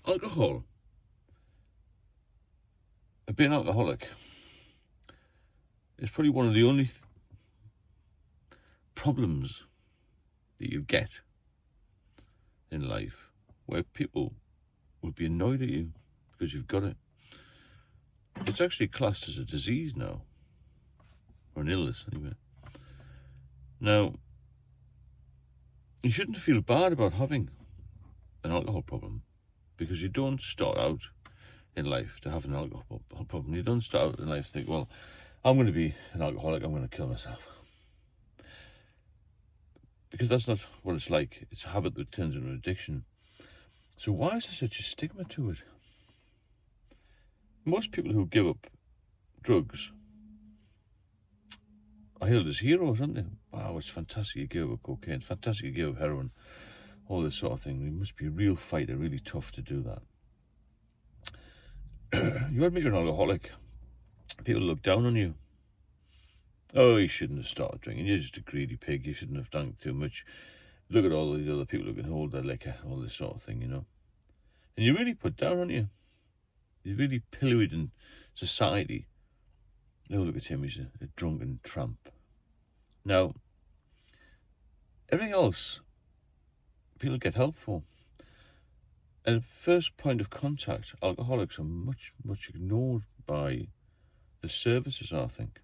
Alcohol, being alcoholic, is probably one of the only problems that you get in life where people will be annoyed at you because you've got it. It's actually classed as a disease now, or an illness anyway. Now, you shouldn't feel bad about having an alcohol problem, because you don't start out in life to have an alcohol problem. You don't start out in life to think, well, I'm going to be an alcoholic, I'm going to kill myself. Because that's not what it's like. It's a habit that turns into an addiction. So why is there such a stigma to it? Most people who give up drugs are hailed as heroes, aren't they? Wow, it's fantastic you gave up cocaine, fantastic you gave up heroin, all this sort of thing. You must be a real fighter, really tough to do that. You admit you're an alcoholic, people look down on you. Oh, you shouldn't have started drinking, you're just a greedy pig, you shouldn't have drank too much. Look at all the other people who can hold their liquor, all this sort of thing, you know. And you're really put down, aren't you? You're really pilloried in society. Oh, look at him, he's a drunken tramp. Now, everything else, people get help for. And at first point of contact, alcoholics are much, much ignored by the services, I think.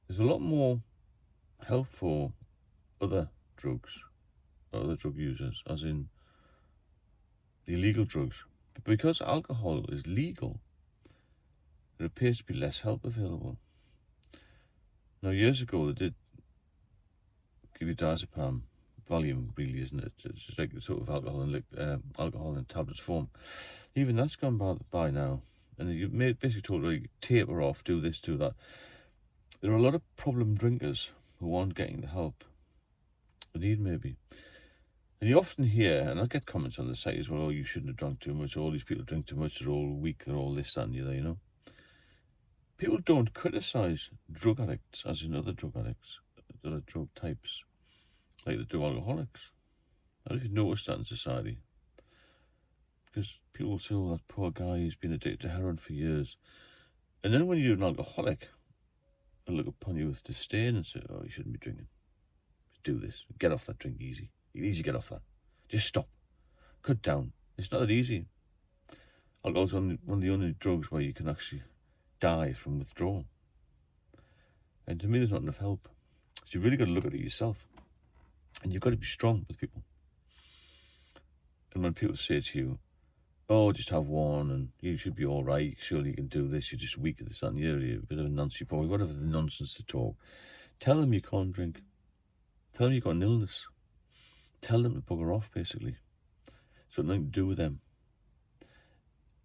There's a lot more help for other drugs, other drug users, as in illegal drugs. But because alcohol is legal, there appears to be less help available. Now, years ago, they did give you diazepam, Valium, really, isn't it? It's just like sort of alcohol in tablets form. Even that's gone by now. And you're basically told, like, taper off, do this, do that. There are a lot of problem drinkers who aren't getting the help they need, maybe. And you often hear, and I get comments on the site as well, oh, you shouldn't have drunk too much, all these people drink too much, they're all weak, they're all this, that, and the other, you know. People don't criticise drug addicts, as in other drug addicts, other drug types, like they do alcoholics. I don't know if you've noticed that in society. Because people will say, oh, that poor guy, he's been addicted to heroin for years. And then when you're an alcoholic, they'll look upon you with disdain and say, oh, you shouldn't be drinking. Do this. Get off that drink easy. Easy, get off that. Just stop. Cut down. It's not that easy. Alcohol's one of the only drugs where you can actually die from withdrawal. And to me, there's not enough help. So you've really got to look at it yourself. And you've got to be strong with people. And when people say to you, oh, just have one and you should be all right, surely you can do this, you're just weak at this, that, and you're a bit of a Nancy boy, whatever the nonsense to talk. Tell them you can't drink. Tell them you've got an illness. Tell them to bugger off, basically. It's got nothing to do with them.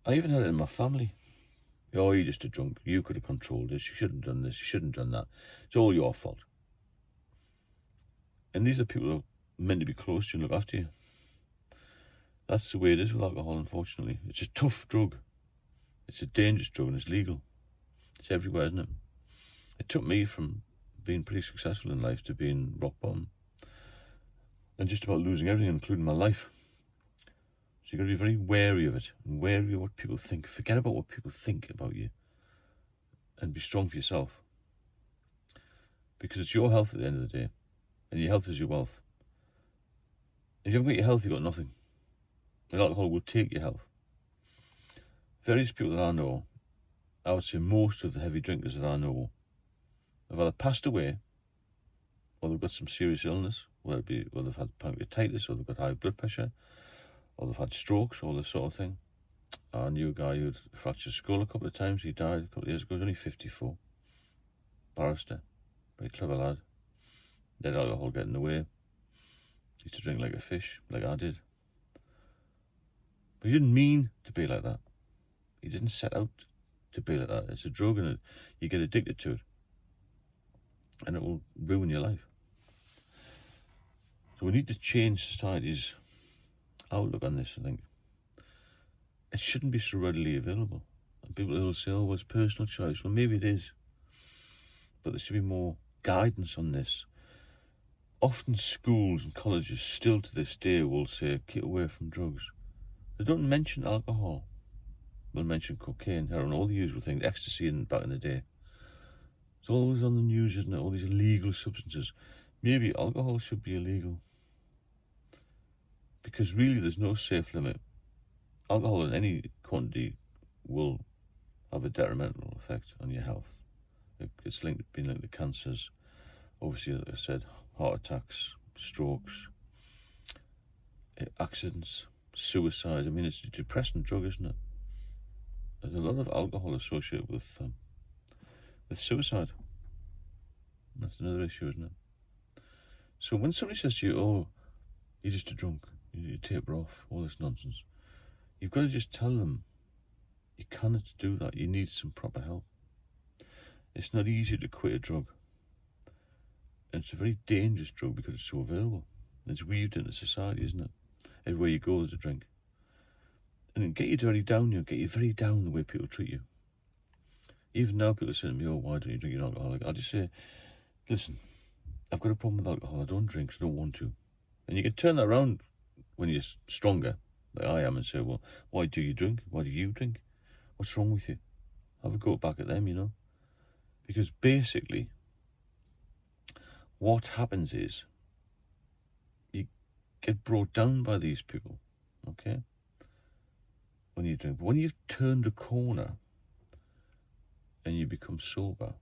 I even had it in my family. Oh, you're just a drunk. You could have controlled this. You shouldn't have done this. You shouldn't have done that. It's all your fault. And these are people who are meant to be close to you and look after you. That's the way it is with alcohol, unfortunately. It's a tough drug. It's a dangerous drug and it's legal. It's everywhere, isn't it? It took me from being pretty successful in life to being rock bottom. And just about losing everything, including my life. So you've got to be very wary of it, and wary of what people think. Forget about what people think about you, and be strong for yourself. Because it's your health at the end of the day, and your health is your wealth. If you haven't got your health, you've got nothing. And alcohol will take your health. Various people that I know, I would say most of the heavy drinkers that I know, have either passed away, or they've got some serious illness, whether they've had pancreatitis, or they've got high blood pressure, or they've had strokes, all this sort of thing. I knew a guy who'd fractured his skull a couple of times. He died a couple of years ago. He was only 54. Barrister. Very clever lad. Let alcohol get in the way. Used to drink like a fish, like I did. But he didn't mean to be like that. He didn't set out to be like that. It's a drug and you get addicted to it. And it will ruin your life. So we need to change society's outlook on this, I think. It shouldn't be so readily available. And people will say, oh, well, it's personal choice. Well, maybe it is. But there should be more guidance on this. Often schools and colleges still to this day will say, keep away from drugs. They don't mention alcohol. They'll mention cocaine, heroin, all the usual things, ecstasy back in the day. It's always on the news, isn't it? All these illegal substances. Maybe alcohol should be illegal. Because really there's no safe limit. Alcohol in any quantity will have a detrimental effect on your health. It's been linked to cancers. Obviously, like I said, heart attacks, strokes, accidents, suicide. I mean, it's a depressing drug, isn't it? There's a lot of alcohol associated with suicide. That's another issue, isn't it? So when somebody says to you, oh, you're just a drunk, you taper off, all this nonsense, you've got to just tell them you cannot do that. You need some proper help. It's not easy to quit a drug. And it's a very dangerous drug because it's so available. It's weaved into society, isn't it? Everywhere you go, there's a drink. And it get you very down, get you very down the way people treat you. Even now, people say to me, oh, why don't you drink? You're an alcoholic. I'll just say, listen, I've got a problem with alcohol. I don't drink, so I don't want to. And you can turn that around when you're stronger, like I am, and say, well, why do you drink? Why do you drink? What's wrong with you? Have a go back at them, Because basically, what happens is you get brought down by these people, okay? When you drink. But when you've turned a corner and you become sober,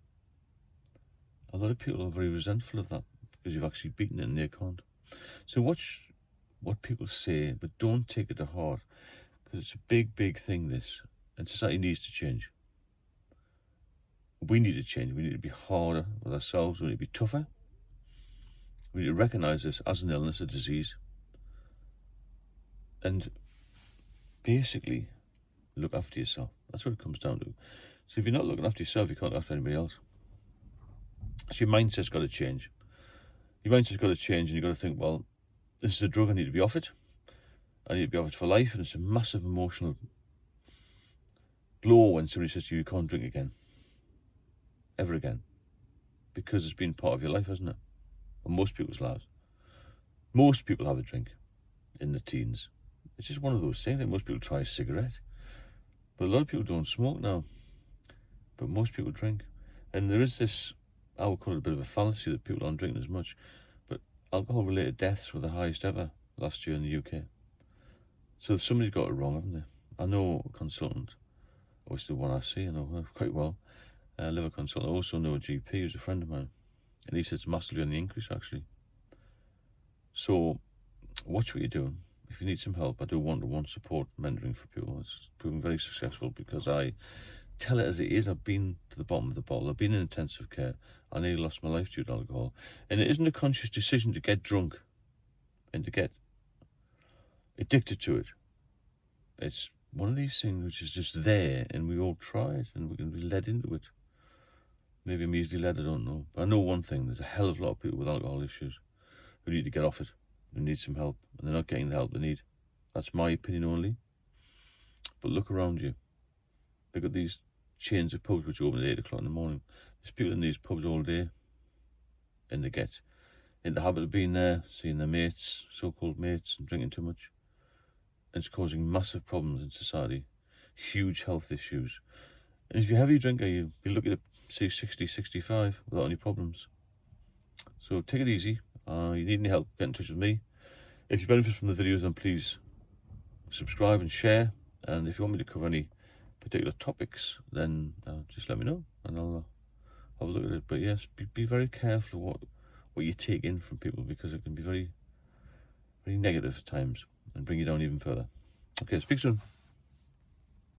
a lot of people are very resentful of that because you've actually beaten it and they can't. So watch what people say, but don't take it to heart because it's a big, big thing, this. And society needs to change. We need to change. We need to be harder with ourselves. We need to be tougher. We need to recognise this as an illness, a disease. And basically, look after yourself. That's what it comes down to. So if you're not looking after yourself, you can't look after anybody else. So your mindset's got to change. Your mindset's got to change and you've got to think, well, this is a drug, I need to be off it. I need to be off it for life. And it's a massive emotional blow when somebody says to you, you can't drink again. Ever again. Because it's been part of your life, hasn't it? Well, most people's lives. Most people have a drink in the teens. It's just one of those things that most people try a cigarette. But a lot of people don't smoke now. But most people drink. And there is this, I would call it a bit of a fallacy that people aren't drinking as much. But alcohol-related deaths were the highest ever last year in the UK. So somebody's got it wrong, haven't they? I know a consultant, obviously the one I see, I know her quite well, a liver consultant. I also know a GP who's a friend of mine. And he said it's massively on the increase, actually. So watch what you're doing. If you need some help, I do one-to-one support mentoring for people. It's proven very successful because I tell it as it is. I've been to the bottom of the bottle. I've been in intensive care. I nearly lost my life due to alcohol. And it isn't a conscious decision to get drunk and to get addicted to it. It's one of these things which is just there and we all try it and we can be led into it. Maybe I'm easily led, I don't know. But I know one thing, there's a hell of a lot of people with alcohol issues who need to get off it, who need some help, and they're not getting the help they need. That's my opinion only. But look around you. Look at these chains of pubs which open at 8 o'clock in the morning. There's people in these pubs all day, and they get in the habit of being there, seeing their mates, so-called mates, and drinking too much. And it's causing massive problems in society, huge health issues. And if you're a heavy drinker, you'll be looking at, say, 60, 65 without any problems. So take it easy. You need any help, get in touch with me. If you benefit from the videos, then please subscribe and share. And if you want me to cover any particular topics, then just let me know and I'll have a look at it. But yes, be very careful what you take in from people because it can be very, very negative at times and bring you down even further. Okay, speak soon.